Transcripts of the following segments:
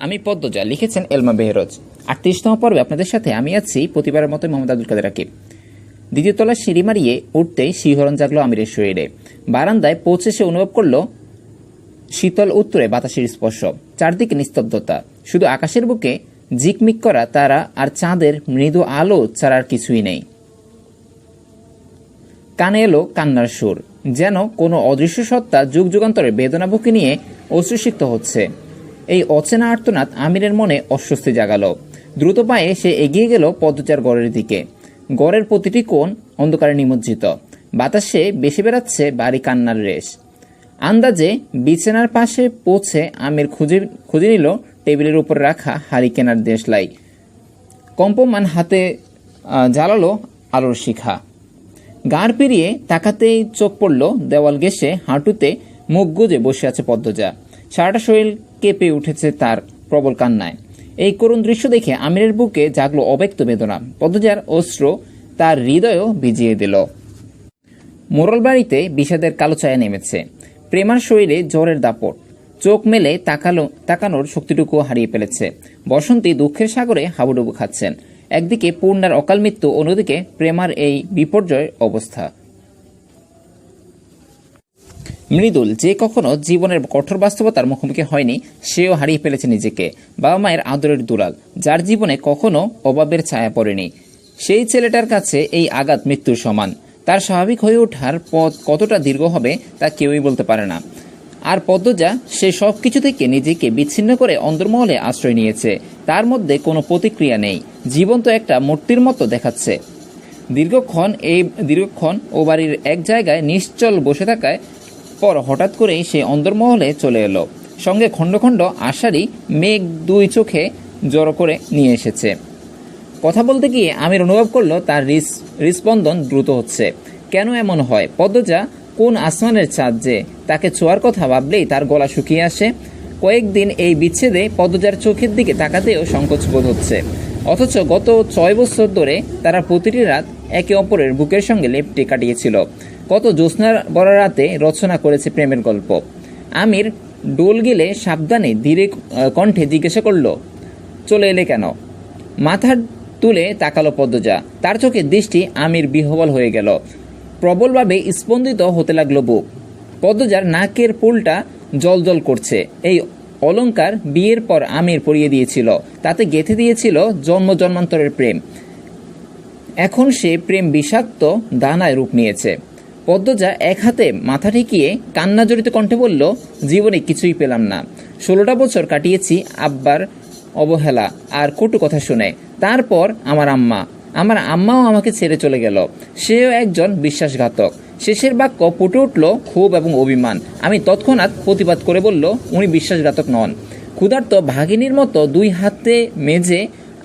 আমি পদ্মজা, লিখেছেন এলমা বেহরোজ। ৩৮তম পর্বে আপনাদের সাথে আমি আছি প্রতিবারের মতো মোহাম্মদ আব্দুল কাদের রাকিব। দ্বিতীয় তলার সিঁড়ি মারিয়ে উঠতেই শিহরণ জাগলো আমিরের শরীরে। বারান্দায় পৌঁছে সে অনুভব করল শীতল উত্তরে বাতাসের স্পর্শ। চারদিকে নিস্তব্ধতা, শুধু আকাশের বুকে ঝিকমিক করা তারা আর চাঁদের মৃদু আলো ছাড়া আর কিছুই নেই। কানে এলো কান্নার সুর, যেন কোনো অদৃশ্য সত্তা যুগ যুগান্তরের বেদনা বুকে নিয়ে অশ্রুসিক্ত হচ্ছে। এই অচেনা আর্তনাদ আমিরের মনে অস্বস্তি জাগালো। দ্রুত পায়ে সে এগিয়ে গেল পদ্মজার গড়ের দিকে। গড়ের প্রতিটি কোণ অন্ধকারে নিমজ্জিত, বাতাসে বেশি বেড়াচ্ছে বাড়ি কান্নার রেশ। আন্দাজে বিছানার পাশে পৌঁছে আমির খুঁজে নিল টেবিলের উপর রাখা হারিকেনার দেশলাই। কম্পমান হাতে জ্বালালো আলোর শিখা। গাড় পেরিয়ে তাকাতেই চোখ পড়ল দেওয়াল ঘেঁষে হাঁটুতে মুখ গুজে বসে আছে পদ্মজা। সারাটা শরীর কেঁপে উঠেছে তার প্রবল কান্নায়। এই করুণ দৃশ্য দেখে আমিরের বুকে জাগলো অব্যক্ত বেদনা। পদ্মজার অশ্রু তার হৃদয়ও ভিজিয়ে দিল। মোড়ল বাড়িতে বিষাদের কালো ছায়া নেমেছে। প্রেমার শরীরে জ্বরের দাপট, চোখ মেলে তাকানোর শক্তিটুকু হারিয়ে ফেলেছে। বসন্তী দুঃখের সাগরে হাবুডুবু খাচ্ছেন। একদিকে পূর্ণার অকাল মৃত্যু, অন্যদিকে প্রেমার এই বিপর্যয় অবস্থা। মৃদুল, যে কখনো জীবনের কঠোর বাস্তবতার মুখোমুখি হয়নি, সেও হারিয়ে ফেলেছে নিজেকে। বাবা মায়ের আদরের দুলাল, যার জীবনে কখনো অভাবের ছায়া পড়েনি, সেই ছেলেটার কাছে এই আঘাত মৃত্যুর সমান। তার স্বাভাবিক হয়ে ওঠার পথ কতটা দীর্ঘ হবে তা কেউই বলতে পারে না। আর পদ্মজা সে সব কিছু থেকে নিজেকে বিচ্ছিন্ন করে অন্তর্মহলে আশ্রয় নিয়েছে। তার মধ্যে কোনো প্রতিক্রিয়া নেই, জীবন্ত একটা মূর্তির মতো দেখাচ্ছে। দীর্ঘক্ষণ ও বাড়ির এক জায়গায় নিশ্চল বসে থাকায় পর হঠাৎ করেই সে অন্তর্মহলে চলে এলো। সঙ্গে খণ্ড খণ্ড আষাঢ়ি মেঘ দুই চোখে জড়ো করে নিয়ে এসেছে। কথা বলতে গিয়ে আমির অনুভব করলো তার হৃৎস্পন্দন দ্রুত হচ্ছে। কেন এমন হয়? পদ্মজা কোন আসমানের চাঁদ যে তাকে ছোঁয়ার কথা ভাবলেই তার গলা শুকিয়ে আসে। কয়েকদিন এই বিচ্ছেদে পদ্মজার চোখের দিকে তাকাতেও সংকোচ বোধ হচ্ছে। অথচ গত 6 বছর ধরে তারা প্রতিটি রাত একে অপরের বুকের সঙ্গে লেপ্টে কাটিয়েছিল। কত জ্যোৎস্নার বড় রাতে রচনা করেছে প্রেমের গল্প। আমির ডোল গেলে সাবধানে ধীরে কণ্ঠে জিজ্ঞাসা করল, চলে এলে কেন? মাথা তুলে তাকালো পদ্মজা। তার চোখের দৃষ্টি আমির বিহ্বল হয়ে গেল। প্রবলভাবে স্পন্দিত হতে লাগলো বুক। পদ্মজার নাকের পুলটা জলজল করছে। এই অলংকার বিয়ের পর আমির পরিয়ে দিয়েছিল, তাতে গেঁথে দিয়েছিল জন্ম জন্মান্তরের প্রেম। এখন সে প্রেম বিষাক্ত দানায় রূপ নিয়েছে। পদ্মজা এক হাতে মাথা ঠেকিয়ে কান্না জড়িত কণ্ঠে বলল, জীবনে কিছুই পেলাম না। 16টা বছর কাটিয়েছি আব্বার অবহেলা আর কটু কথা শুনে। তারপর আমার আম্মাও আমাকে ছেড়ে চলে গেল। সেও একজন বিশ্বাসঘাতক। শেষের বাক্য ফুটে উঠল ক্ষোভ এবং অভিমান। আমি তৎক্ষণাৎ প্রতিবাদ করে বলল, উনি বিশ্বাসঘাতক নন। ক্ষুধার্ত ভাগিনীর মতো 2 হাতে মেঝে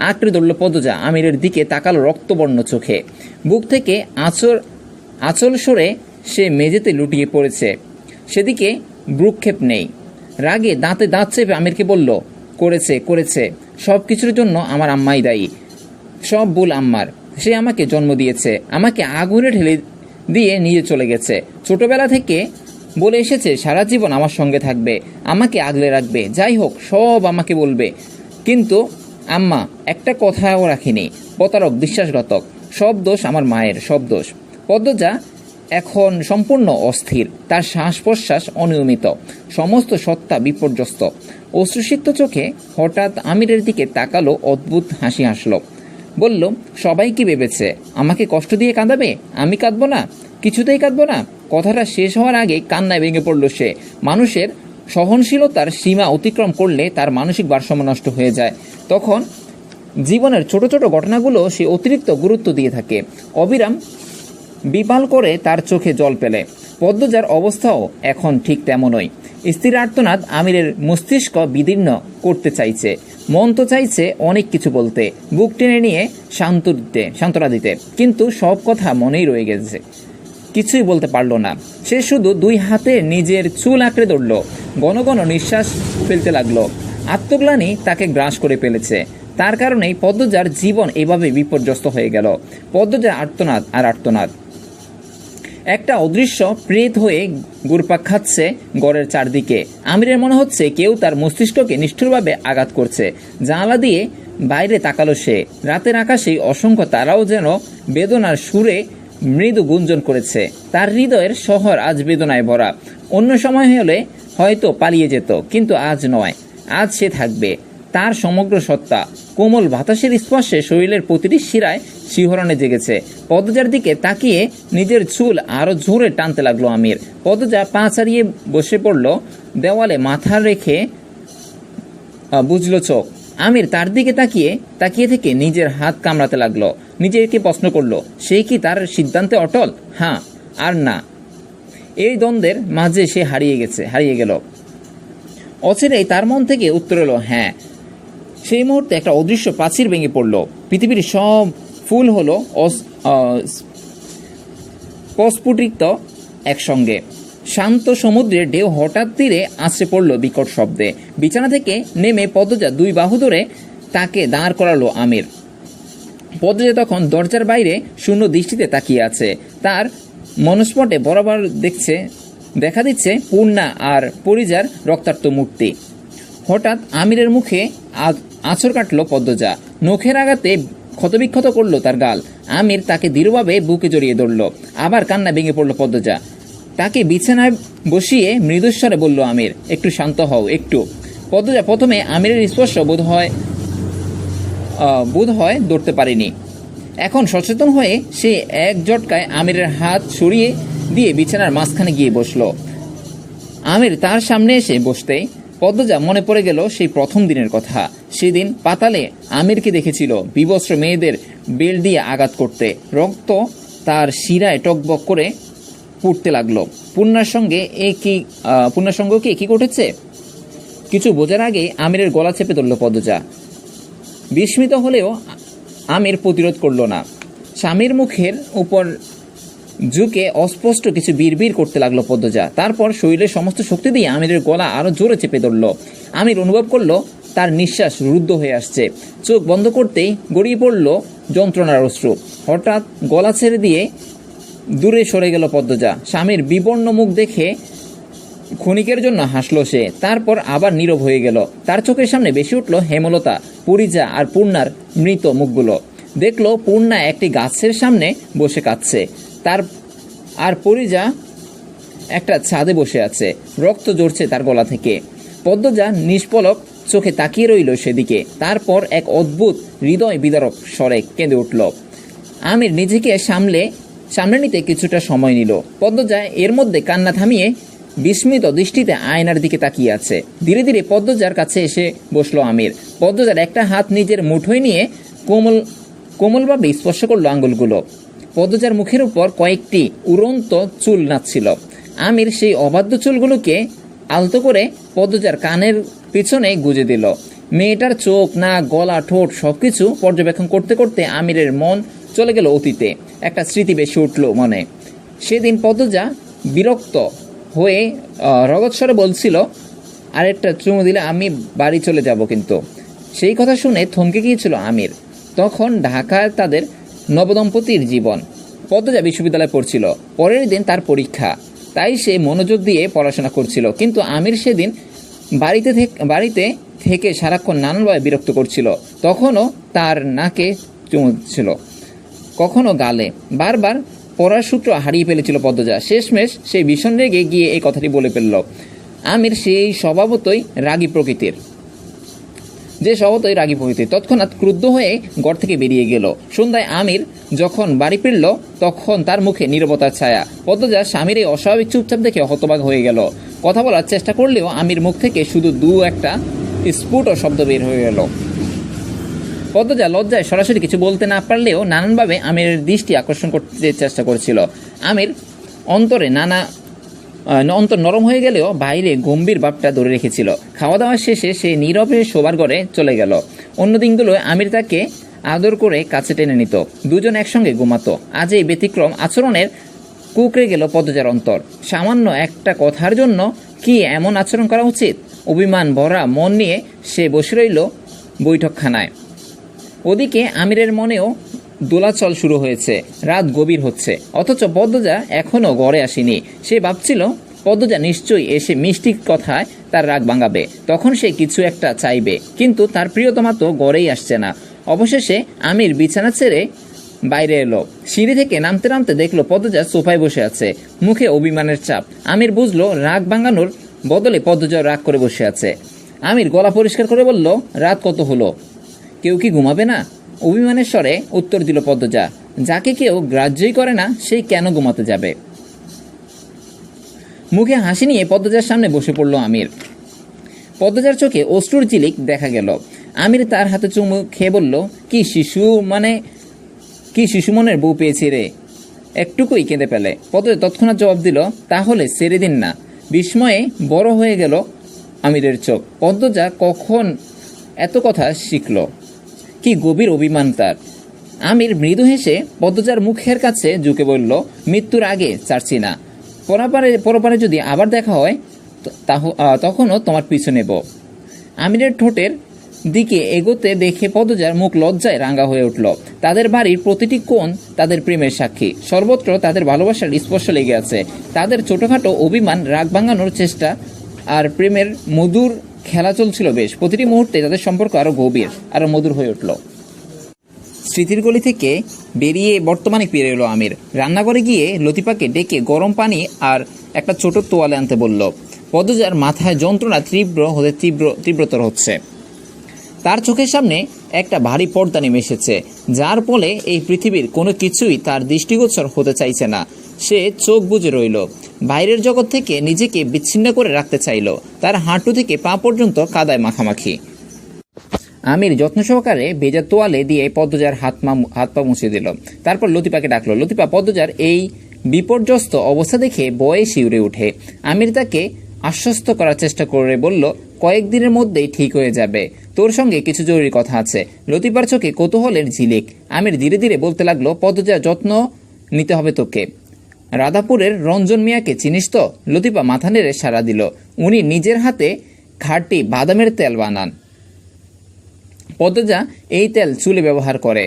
আঁকড়ে ধরল পদ্মজা। আমিরের দিকে তাকালো রক্তবর্ণ চোখে। বুক থেকে আঁচল সরে সে মেঝেতে লুটিয়ে পড়েছে। সেদিকে ভ্রুক্ষেপ নেই। রাগে দাঁতে দাঁত চেপে আমিরকে বলল, করেছে সব কিছুর জন্য আমার আম্মাই দায়ী। সব ভুল আম্মার। সে আমাকে জন্ম দিয়েছে, আমাকে আগুনে ঢেলে দিয়ে নিয়ে চলে গেছে। ছোটবেলা থেকে বলে এসেছে সারা জীবন আমার সঙ্গে থাকবে, আমাকে আগলে রাখবে, যাই হোক সব আমাকে বলবে। কিন্তু আম্মা একটা কথাও রাখিনি। প্রতারক, বিশ্বাসঘাতক। সব দোষ আমার মায়ের, সব দোষ। পদ্মজা এখন সম্পূর্ণ অস্থির। তার শ্বাস প্রশ্বাস অনিয়মিত, সমস্ত সত্তা বিপর্যস্ত। অশ্রুসিক্ত চোখে হঠাৎ আমিরের দিকে তাকালো, অদ্ভুত হাসি হাসল। বলল, সবাই কি ভেবেছে আমাকে কষ্ট দিয়ে কাঁদাবে? আমি কাঁদবো না, কিছুতেই কাঁদবো না। কথাটা শেষ হওয়ার আগে কান্নায় ভেঙে পড়ল সে। মানুষের সহনশীলতার সীমা অতিক্রম করলে তার মানসিক ভারসাম্য নষ্ট হয়ে যায়। তখন জীবনের ছোট ছোট ঘটনাগুলো সে অতিরিক্ত গুরুত্ব দিয়ে থাকে। অবিরাম বিপাল করে তার চোখে জল পেলে। পদ্মজার অবস্থাও এখন ঠিক তেমনই। স্ত্রীর আর্তনাদ আমিরের মস্তিষ্ক বিদীর্ণ করতে চাইছে। মন তো চাইছে অনেক কিছু বলতে, বুক টেনে নিয়ে সান্ত্বনা দিতে, কিন্তু সব কথা মনেই রয়ে গেছে। কিছুই বলতে পারল না। সে শুধু 2 হাতে নিজের চুল আঁকড়ে ধরল, ঘন ঘন নিঃশ্বাস ফেলতে লাগলো। আত্মগ্লানি তাকে গ্রাস করে ফেলেছে। তার কারণেই পদ্মজার জীবন এভাবে বিপর্যস্ত হয়ে গেল। পদ্মজার আর্তনাদ আর আর্তনাদ। একটা অদৃশ্য প্রেত হয়ে ঘুরপাক খাচ্ছে ঘরের চারদিকে। আমিরের মনে হচ্ছে কেউ তার মস্তিষ্ককে নিষ্ঠুরভাবে আঘাত করছে। জানালা দিয়ে বাইরে তাকালো সে। রাতের আকাশে অসংখ্য তারাও যেন বেদনার সুরে মৃদু গুঞ্জন করেছে। তার হৃদয়ের শহর আজ বেদনায় ভরা। অন্য সময় হলে হয়তো পালিয়ে যেত, কিন্তু আজ নয়। আজ সে থাকবে। তার সমগ্র সত্তা কোমল বাতাসের স্পর্শে শরীরের প্রতিটি শিরায় শিহরণে জেগেছে। পদজার দিকে তাকিয়ে নিজের চুল আরো জোরে টানতে লাগলো আমির। পদজা পা ছাড়িয়ে বসে পড়ল, দেওয়ালে মাথা রেখে বুঝলো চোখ। আমির তার দিকে তাকিয়ে থেকে নিজের হাত কামড়াতে লাগলো। নিজেকে প্রশ্ন করলো, সে কি তার সিদ্ধান্তে অটল? হ্যাঁ আর না। এই দ্বন্দ্বের মাঝে সে হারিয়ে গেল। অচিরেই তার মন থেকে উত্তর এলো হ্যাঁ। সেই মুহূর্তে একটা অদৃশ্য প্রাচীর ভেঙে পড়ল। পৃথিবীর সব ফুল হলো প্রস্ফুটিত একসঙ্গে। শান্ত সমুদ্রের ঢেউ হঠাৎ তীরে আছড়ে পড়ল বিকট শব্দে। বিছানা থেকে নেমে পদজা দুই বাহু ধরে তাকে দাঁড় করালো আমির। পদজা তখন দরজার বাইরে শূন্য দৃষ্টিতে তাকিয়ে আছে। তার মনস্পটে বরাবর দেখা দিচ্ছে পূর্ণা আর পরিজার রক্তাক্ত মূর্তি। হঠাৎ আমিরের মুখে আঁচড় কাটল পদ্মজা। নখের আঘাতে ক্ষতবিক্ষত করল তার গাল। আমির তাকে দৃঢ়ভাবে বুকে জড়িয়ে ধরল। আবার কান্না ভেঙে পড়ল পদ্মজা। তাকে বিছানায় বসিয়ে মৃদুস্বরে বলল আমির, একটু শান্ত হও, একটু। পদ্মজা প্রথমে আমিরের স্পর্শ বোধ হয় ধরতে পারেনি। এখন সচেতন হয়ে সে এক ঝটকায় আমিরের হাত সরিয়ে দিয়ে বিছানার মাঝখানে গিয়ে বসল। আমির তার সামনে এসে বসতেই পদ্মজা মনে পড়ে গেল সেই প্রথম দিনের কথা। সেদিন পাতালে আমিরকে দেখেছিল বিবস্ত্র মেয়েদের বেল দিয়ে আঘাত করতে। রক্ত তার শিরায় টকবক করে পুড়তে লাগলো। পূর্ণার সঙ্গে কি ঘটেছে কিছু বোঝার আগে আমিরের গলা চেপে ধরল পদ্মজা। বিস্মিত হলেও আমির প্রতিরোধ করল না। স্বামীর মুখের উপর ঝুঁকে অস্পষ্ট কিছু বিড়বিড় করতে লাগলো পদ্মজা। তারপর শরীরের সমস্ত শক্তি দিয়ে আমিরের গলা আরো জোরে চেপে ধরল। আমির অনুভব করলো তার নিঃশ্বাস রুদ্ধ হয়ে আসছে। চোখ বন্ধ করতেই গড়িয়ে পড়ল যন্ত্রণার অশ্রু। হঠাৎ গলা ছেড়ে দিয়ে দূরে সরে গেল পদ্মজা। স্বামীর বিবর্ণ মুখ দেখে ক্ষণিকের জন্য হাসলো সে, তারপর আবার নীরব হয়ে গেল। তার চোখের সামনে বেশি উঠল হেমলতা, পরিজা আর পূর্ণার মৃত মুখগুলো। দেখলো পূর্ণা একটি গাছের সামনে বসে কাঁদছে, আর পরিজা একটা ছাদে বসে আছে। রক্ত ঝরছে তার গলা থেকে। পদ্মজা নিষ্পলক চোখে তাকিয়ে রইল সেদিকে। তারপর এক অদ্ভুত হৃদয় বিদারক স্বরে কেঁদে উঠল। আমির নিজেকে সামলে নিতে কিছুটা সময় নিল। পদ্মজা এর মধ্যে কান্না থামিয়ে বিস্মিত দৃষ্টিতে আয়নার দিকে তাকিয়ে আছে। ধীরে ধীরে পদ্মজার কাছে এসে বসলো আমির। পদ্মজার একটা হাত নিজের মুঠোয় নিয়ে কোমলভাবে স্পর্শ করলো আঙ্গুলগুলো। পদ্মজার মুখের উপর কয়েকটি উড়ন্ত চুল নাচছিল। আমির সেই অবাধ্য চুলগুলোকে আলতো করে পদ্মজার কানের পিছনে গুজে দিল। মেয়েটার চোখ, নাক, গলা, ঠোঁট সবকিছু পর্যবেক্ষণ করতে করতে আমিরের মন চলে গেল অতীতে। একটা স্মৃতি বেশি উঠল মনে। সেদিন পদ্মজা বিরক্ত হয়ে রগৎস্বরে বলছিল, আরেকটা চুমু দিলে আমি বাড়ি চলে যাব। কিন্তু সেই কথা শুনে থমকে গিয়েছিল আমির। তখন ঢাকায় তাদের নবদম্পতির জীবন। পদ্মজা বিশ্ববিদ্যালয়ে পড়ছিল। পরের দিন তার পরীক্ষা, তাই সে মনোযোগ দিয়ে পড়াশোনা করছিল। কিন্তু আমির সেদিন বাড়িতে থেকে সারাক্ষণ নানানভাবে বিরক্ত করছিল। তখনও তার নাকে চুমুচ্ছিল, কখনো গালে। বারবার পড়ার সূত্র হারিয়ে ফেলেছিল পদ্মজা। শেষমেশ সেই ভীষণ রেগে গিয়ে এই কথাটি বলে ফেলল। আমির সেই স্বভাবতই রাগী প্রকৃতির তৎক্ষণাৎ ক্রুদ্ধ হয়ে ঘর থেকে বেরিয়ে গেল। সন্ধ্যায় আমির যখন বাড়ি ফিরল তখন তার মুখে নীরবতার ছায়া। পদ্মজা স্বামীর এই অস্বাভাবিক চুপচাপ দেখে হতবাক হয়ে গেল। কথা বলার চেষ্টা করলেও আমির মুখ থেকে শুধু দু একটা স্ফুট শব্দ বের হয়ে গেল। পদ্মজা লজ্জায় সরাসরি কিছু বলতে না পারলেও নানানভাবে আমিরের দৃষ্টি আকর্ষণ করতে চেষ্টা করছিল। আমির অন্তর নরম হয়ে গেলেও বাইরে গম্ভীর ভাবটা ধরে রেখেছিল। খাওয়া দাওয়া শেষে সে নীরবে শোবার ঘরে চলে গেল। অন্য দিনগুলোয় আমির তাকে আদর করে কাছে টেনে নিত। দুজন একসঙ্গে ঘুমাতো। আজ এই ব্যতিক্রম আচরণের কুকড়ে গেল পদ্মজার অন্তর। সামান্য একটা কথার জন্য কি এমন আচরণ করা উচিত? অভিমান ভরা মন নিয়ে সে বসে রইল বৈঠকখানায়। ওদিকে আমিরের মনেও দোলাচল শুরু হয়েছে, রাত গভীর হচ্ছে, অথচ পদ্মজা এখনো ঘরে আসেনি। সে ভাবছিল পদ্মজা নিশ্চয়ই এসে মিষ্টি কথায় তার রাগ ভাঙাবে, তখন সে কিছু একটা চাইবে, কিন্তু তার প্রিয়তমা তো ঘরেই আসছে না। অবশেষে আমির বিছানা ছেড়ে বাইরে এলো। সিঁড়ি থেকে নামতে নামতে দেখলো পদ্মজা সোফায় বসে আছে, মুখে অভিমানের চাপ। আমির বুঝলো রাগ ভাঙানোর বদলে পদ্মজা রাগ করে বসে আছে। আমির গলা পরিষ্কার করে বলল, রাত কত হলো, কেউ কি ঘুমাবে না? অভিমানের স্বরে উত্তর দিল পদ্মজা, যাকে কেউ গ্রাহ্যই করে না সেই কেন ঘুমাতে যাবে? মুখে হাসি নিয়ে পদ্মজার সামনে বসে পড়ল আমির। পদ্মজার চোখে অশ্রুর ঝিলিক দেখা গেল। আমির তার হাতে চুমু খেয়ে বলল, কি শিশু মনের বউ পেয়েছি রে, একটুকুই কেঁদে ফেলে। পদ্মজা তৎক্ষণাৎ জবাব দিল, তাহলে ছেড়ে দিন না। বিস্ময়ে বড় হয়ে গেল আমিরের চোখ। পদ্মজা কখন এত কথা শিখল? কি গভীর অভিমান তার! আমির মৃদু হেসে পদ্মজার মুখের কাছে ঝুঁকে বলল, মৃত্যুর আগে ছাড়ছি না। পরপারে যদি আবার দেখা হয় তখনও তোমার পিছু নেব। আমিরের ঠোঁটের দিকে এগোতে দেখে পদ্মজার মুখ লজ্জায় রাঙা হয়ে উঠল। তাদের বাড়ির প্রতিটি কোণ তাদের প্রেমের সাক্ষী, সর্বত্র তাদের ভালোবাসার স্পর্শ লেগে আছে। তাদের ছোটখাটো অভিমান, রাগ ভাঙানোর চেষ্টা আর প্রেমের মধুর খেলা চলছিল বেশ। প্রতিটি মুহূর্তে তাদের সম্পর্ক আরো গভীর, আরো মধুর হয়ে উঠল। স্মৃতির গলি থেকে বেরিয়ে বর্তমানে ফিরে এলো আমির। রান্নাঘরে গিয়ে লতিফাকে ডেকে গরম পানি আর একটা ছোট তোয়ালে আনতে বলল। পদ্মজার মাথায় যন্ত্রণা তীব্র হতে তীব্রতর হচ্ছে। তার চোখের সামনে একটা ভারী পর্দা নেমে এসেছে, যার ফলে এই পৃথিবীর কোনো কিছুই তার দৃষ্টিগোচর হতে চাইছে না। সে চোখ বুজে রইল, বাইরের জগৎ থেকে নিজেকে বিচ্ছিন্ন করে রাখতে চাইল। তার হাঁটু থেকে পা পর্যন্ত কাদায় মাখামাখি। আমির যত্ন সহকারে ভেজা তোয়ালে দিয়ে পদ্মজার হাত পা মুছে দিল। তারপর লতিফাকে ডাকলো। লতিফা পদ্মজার এই বিপর্যস্ত অবস্থা দেখে ভয়ে শিউরে উঠে। আমির তাকে আশ্বস্ত করার চেষ্টা করে বলল, কয়েকদিনের মধ্যেই ঠিক হয়ে যাবে, তোর সঙ্গে কিছু জরুরি কথা আছে। লতিফার চোখে কৌতূহলের ঝিলিক। আমির ধীরে ধীরে বলতে লাগলো, পদ্মজার যত্ন নিতে হবে তোকে। রাধাপুরের রঞ্জন মিয়াকে চিনিস তো? লতিফা মাথা নেড়ে সাড়া দিল। উনি নিজের হাতে খাঁটি বাদামের তেল বানান। পদ্মজা এই তেল চুলে ব্যবহার করে,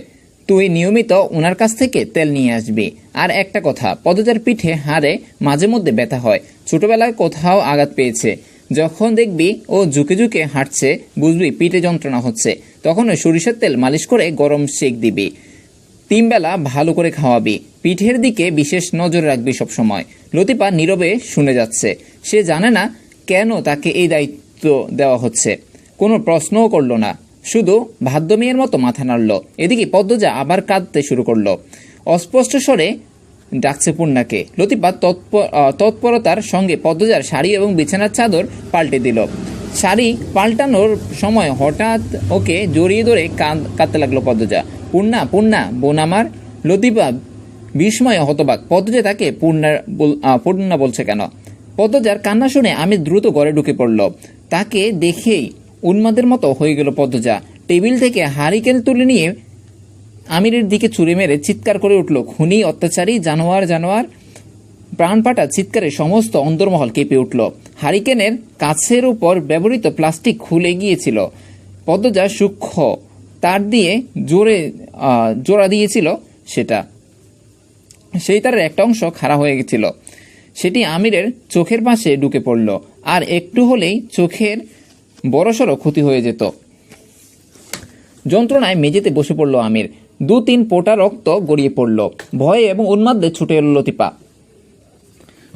তুই নিয়মিত ওনার কাছ থেকে তেল নিয়ে আসবি। আর একটা কথা, পদ্মজার পিঠে হাড়ে মাঝে মধ্যে ব্যথা হয়, ছোটবেলায় কোথাও আঘাত পেয়েছে। যখন দেখবি ও ঝুঁকে ঝুঁকে হাঁটছে, বুঝবি পিঠে যন্ত্রণা হচ্ছে। তখন ওই সরিষার তেল মালিশ করে গরম সেক দিবি। 3 বেলা ভালো করে খাওয়াবি। পিঠের দিকে বিশেষ নজর রাখবি সব সময়। লতিফা নীরবে শুনে যাচ্ছে। সে জানে না কেন তাকে এই দায়িত্ব দেওয়া হচ্ছে। কোনো প্রশ্নও করল না, শুধু ভাদ্য মেয়ের মতো মাথা নাড়ল। এদিকে পদ্মজা আবার কাঁদতে শুরু করলো। অস্পষ্ট স্বরে ডাকছে পূর্ণাকে। লতিফা তৎপরতার সঙ্গে পদ্মজার শাড়ি এবং বিছানার চাদর পাল্টে দিল। শাড়ি পাল্টানোর সময় হঠাৎ ওকে জড়িয়ে ধরে কাঁদতে লাগলো পদ্মজা। পূর্ণা বোন আমার। লতিফা বিস্ময়ে হতবাক। পদ্মজা তাকে পূর্ণা বলছে কেন? পদ্মজার কান্না শুনে আমি দ্রুত ঘরে ঢুকে পড়ল। তাকে দেখেই উন্মাদের মতো হয়ে গেল পদ্মজা। টেবিল থেকে হারিকেন তুলে নিয়ে আমিরের দিকে ছুঁড়ে মেরে চিৎকার করে উঠল, খুনি, অত্যাচারী, জানোয়ার। প্রাণপাটা চিৎকারে সমস্ত অন্দরমহল কেঁপে উঠল। হারিকেনের কাছের উপর ব্যবহৃত প্লাস্টিক খুলে গিয়েছিল। পদ্মজা সূক্ষ্ম তার দিয়ে জোড়া দিয়েছিল, সেই তারের একটা অংশ খাড়া হয়ে গেছিল। সেটি আমিরের চোখের পাশে ঢুকে পড়ল, আর একটু হলেই চোখের বড়সড় ক্ষতি হয়ে যেত। যন্ত্রণায় মেঝেতে বসে পড়ল আমির। 2-3 ফোঁটা রক্ত গড়িয়ে পড়ল। ভয়ে এবং উন্মাদে ছুটে এল লতিফা।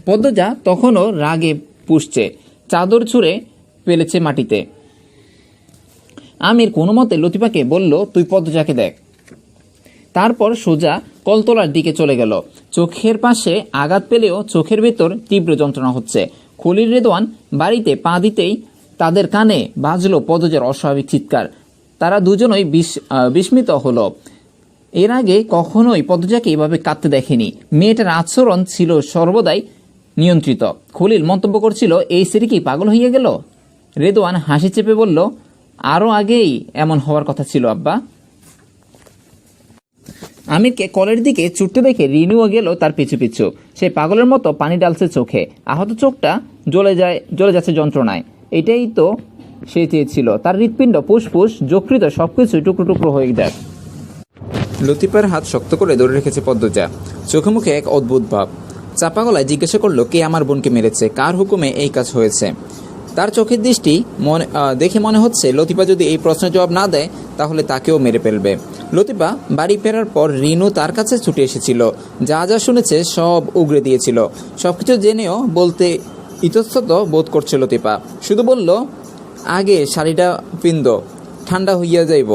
পদ্মজা তখনও রাগে পুষছে, চাদর ছুঁড়ে ফেলেছে মাটিতে। আমির কোনো মতে লতিফাকে বলল, তুই পদ্মজাকে দেখ। তারপর সোজা কলতলার দিকে চলে গেল। চোখের পাশে আঘাত পেলেও চোখের ভেতর তীব্র যন্ত্রণা হচ্ছে। খলিল, রেদওয়ান বাড়িতে পা দিতেই তাদের কানে বাজলো পদ্মজার অস্বাভাবিক চিৎকার। তারা দুজনই বিস্মিত হলো। এর আগে কখনোই পদ্মজাকে এভাবে কাঁদতে দেখেনি। মেয়েটার আচরণ ছিল সর্বদাই নিয়ন্ত্রিত। খলিল মন্তব্য করছিল, এই স্ত্রী কি পাগল হয়ে গেল? রেদওয়ান হাসি চেপে বলল, আরও আগেই এমন হওয়ার কথা ছিল আব্বা। আমিরকে কলের দিকে ছুটতে দেখে রিনুও গেল তার পিছু পিছু। সে পাগলের মতো পানি ডালছে চোখে। আহত চোখটা জ্বলে যাচ্ছে যন্ত্রণায়। এটাই তো সে চেয়েছিল, তার হৃৎপিণ্ড, ফুসফুস, যকৃত সবকিছুই টুকরো টুকরো হয়ে যাক। লতিফার হাত শক্ত করে ধরে রেখেছে পদ্মজা। চোখে মুখে এক অদ্ভুত ভাব। চাপা গলায় জিজ্ঞাসা করলো, কে আমার বোনকে মেরেছে, কার হুকুমে এই কাজ হয়েছে? তার চোখের দৃষ্টি দেখে মনে হচ্ছে লতিফা যদি এই প্রশ্নের জবাব না দেয় তাহলে তাকেও মেরে ফেলবে। লতিফা বাড়ি ফেরার পর রিনু তার কাছে ছুটে এসেছিল। যা যা শুনেছে সব উগরে দিয়েছিল। সবকিছু জেনেও বলতে ইতস্তত বোধ করছে লতিফা। শুধু বলল, আগে শাড়িটা পিন্দ, ঠান্ডা হইয়া যাইব।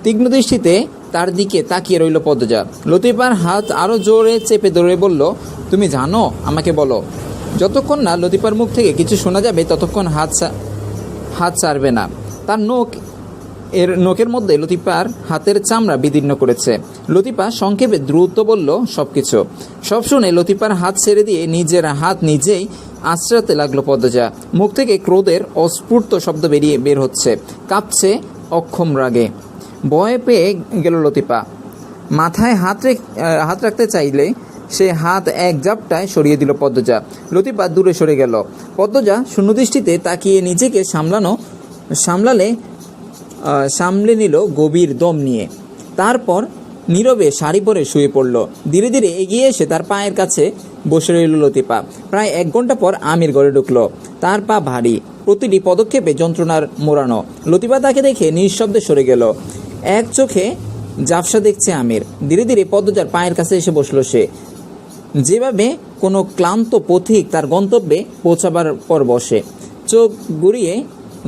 তীক্ষ্ণ দৃষ্টিতে তার দিকে তাকিয়ে রইল পদ্মজা। লতিফার হাত আরও জোরে চেপে ধরে বলল, তুমি জানো, আমাকে বলো। যতক্ষণ না লতিফার মুখ থেকে কিছু শোনা যাবে ততক্ষণ হাত ছাড়বে না। তার নোকের মধ্যে লতিফার হাতের চামড়া বিদীর্ণ করেছে। লতিফা সংক্ষেপে দ্রুত বলল সবকিছু। সব শুনে লতিফার হাত ছেড়ে দিয়ে নিজের হাত নিজেই আঁচড়াতে লাগলো পদ্মজা। মুখ থেকে ক্রোধের অস্ফুট শব্দ বের হচ্ছে, কাঁপছে অক্ষম রাগে। ভয় পেয়ে গেল লতিফা। মাথায় হাত রাখতে চাইলে সে হাত এক ঝাপটায় সরিয়ে দিল পদ্মজা। লতিফা দূরে সরে গেল। পদ্মজা শূন্যদৃষ্টিতে তাকিয়ে নিজেকে সামলে নিল গভীর দম নিয়ে। তারপর নীরবে শাড়ি পরে শুয়ে পড়ল। ধীরে ধীরে এগিয়ে এসে তার পায়ের কাছে বসে রইল লতিফা। প্রায় 1 ঘন্টা পর আমির ঘরে ঢুকলো। তার পা ভারী, প্রতিটি পদক্ষেপে যন্ত্রণার মোড়ানো। লতিফা তাকে দেখে নিঃশব্দে সরে গেল। এক চোখে ঝাপসা দেখছে আমির। ধীরে ধীরে পদ্মজার পায়ের কাছে এসে বসল সে, যেভাবে কোনো ক্লান্ত পথিক তার গন্তব্যে পৌঁছাবার পর বসে। চোখ ঘুরিয়ে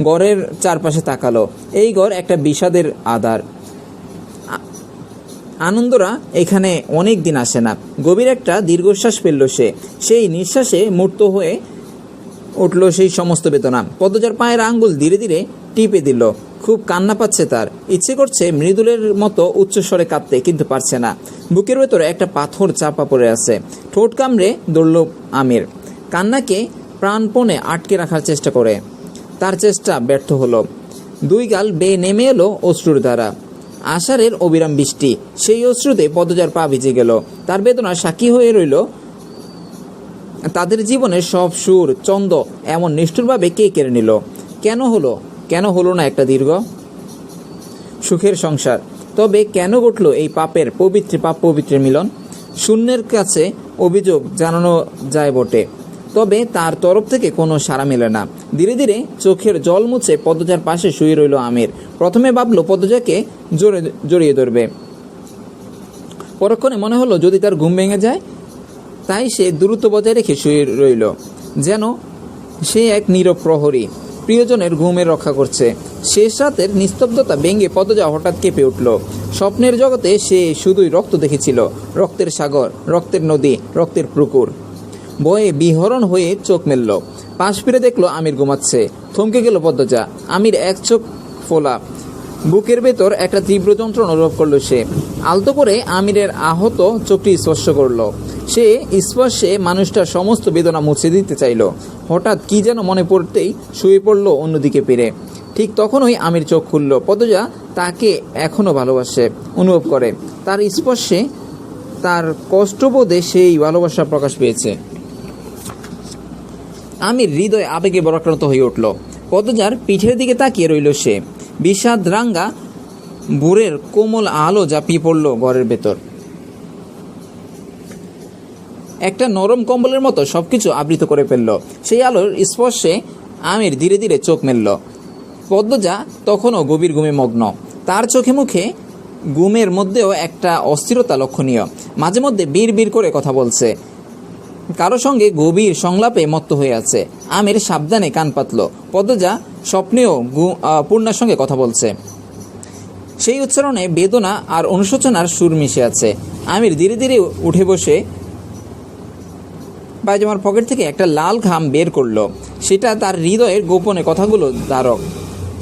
ঘরের চারপাশে তাকালো। এই ঘর একটা বিষাদের আধার। আনন্দরা এখানে অনেক দিন আসে না। গভীর একটা দীর্ঘশ্বাস ফেলল সে। সেই নিঃশ্বাসে মূর্ত হয়ে উঠল সেই সমস্ত বেদনা। পদ্মজার পায়ের আঙ্গুল ধীরে ধীরে টিপে দিল। খুব কান্না পাচ্ছে তার। ইচ্ছে করছে মৃদুলের মতো উচ্চস্বরে কাঁদতে, কিন্তু পারছে না। বুকের ভেতরে একটা পাথর চাপা পড়ে আছে। ঠোঁট কামড়ে ধরল আমির। কান্নাকে প্রাণপণে আটকে রাখার চেষ্টা করে। তার চেষ্টা ব্যর্থ হলো। 2 গাল বেয়ে নেমে এলো অশ্রুর ধারা। আষাঢ়ের অবিরাম বৃষ্টি। সেই অশ্রুতে পদ্মজার পা ভিজে গেল। তার বেদনা সাক্ষী হয়ে রইল। তাদের জীবনের সব সুর ছন্দ এমন নিষ্ঠুরভাবে কে কেড়ে নিল? কেন হলো না একটা দীর্ঘ সুখের সংসার? তবে কেন ঘটল এই পাপ পবিত্রের মিলন? শূন্যের কাছে অভিযোগ জানানো যায় বটে, তবে তার তরফ থেকে কোনো সাড়া মেলে না। ধীরে ধীরে চোখের জল মুছে পদ্মজার পাশে শুয়ে রইল আমির। প্রথমে ভাবল পদ্মজাকে জড়িয়ে ধরবে। পরক্ষণে মনে হলো যদি তার ঘুম ভেঙে যায়। তাই সে দূরত্ব বজায় রেখে শুয়ে রইল, যেন সে এক নীরব প্রহরী, প্রিয়জনের ঘুমের রক্ষা করছে। শেষ রাতের নিস্তব্ধতা ভেঙে পদ্মজা হঠাৎ কেঁপে উঠল। স্বপ্নের জগতে সে শুধুই রক্ত দেখেছিল, রক্তের সাগর, রক্তের নদী, রক্তের পুকুর। ভয়ে বিহরণ হয়ে চোখ মেলল। পাশ ফিরে দেখলো আমির ঘুমাচ্ছে। থমকে গেল পদ্মজা। আমির এক চোখ ফোলা। বুকের ভেতর একটা তীব্র যন্ত্রণা অনুভব করলো সে। আলতো করে আমিরের আহত চোখটি স্পর্শ করলো। সে স্পর্শে মানুষটার সমস্ত বেদনা মুছে দিতে চাইল। হঠাৎ কি যেন মনে পড়তেই শুয়ে পড়লো অন্যদিকে পেরে। ঠিক তখনই আমির চোখ খুলল। পদ্মজা তাকে এখনো ভালোবাসে, অনুভব করে। তার স্পর্শে তার কষ্টবোধে সেই ভালোবাসা প্রকাশ পেয়েছে। আমির হৃদয় আবেগে বরাক্রান্ত হয়ে উঠল। পদ্মজার পিঠের দিকে তাকিয়ে রইল সে। বিষাদ রাঙ্গা ভোরের কোমল আলো ঝাঁপিয়ে পড়ল ঘরের ভেতর। একটা নরম কম্বলের মতো সবকিছু আবৃত করে ফেলল। সেই আলোর স্পর্শে আমির ধীরে ধীরে চোখ মেলল। পদ্মজা তখনও গভীর ঘুমে মগ্ন। তার চোখে মুখে ঘুমের মধ্যেও একটা অস্থিরতা লক্ষণীয়। মাঝে মধ্যে বিড় করে কথা বলছে, কারো সঙ্গে গভীর সংলাপে মত্ত হয়ে আছে। আমির সাবধানে কান পাতল। পদ্মজা স্বপ্নেও পূর্ণার সঙ্গে কথা বলছে। সেই উচ্চারণে বেদনা আর অনুশোচনার সুর মিশে আছে। আমির ধীরে ধীরে উঠে বসে পায়জামার পকেট থেকে একটা লাল খাম বের করলো। সেটা তার হৃদয়ের গোপনে কথাগুলো দ্বারক।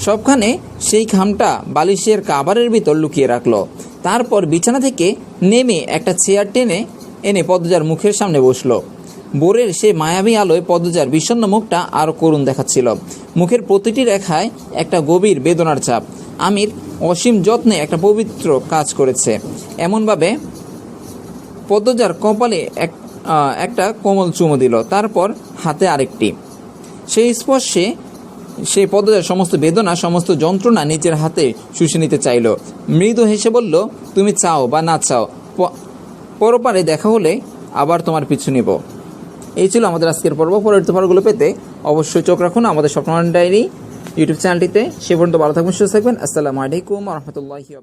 সবখানে সেই খামটা বালিশের কাভারের ভিতর লুকিয়ে রাখলো। তারপর বিছানা থেকে নেমে একটা চেয়ার টেনে এনে পদ্মজার মুখের সামনে বসলো। ভোরের সে মায়াবী আলোয় পদ্মজার বিষণ্ণ মুখটা আরও করুণ দেখাচ্ছিল। মুখের প্রতিটি রেখায় একটা গভীর বেদনার ছাপ। আমির অসীম যত্নে একটা পবিত্র কাজ করেছে। এমনভাবে পদ্মজার কপালে একটা কোমল চুমু দিল, তারপর হাতে আরেকটি। সেই স্পর্শে সেই পদজার সমস্ত বেদনা, সমস্ত যন্ত্রণা নিজের হাতে শুষে নিতে চাইল। মৃদু হেসে বলল, তুমি চাও বা না চাও, পরপারে দেখা হলে আবার তোমার পিছু নিব। এই ছিল আমাদের আজকের পর্ব। পরবর্তী পর্বগুলো পেতে অবশ্যই চোখ রাখুন আমাদের স্বপ্ন ডায়েরি ইউটিউব চ্যানেলটিতে। সে পর্যন্ত ভালো থাকবেন, সুস্থ থাকবেন। আসসালামু আলাইকুম ওয়া রাহমাতুল্লাহি।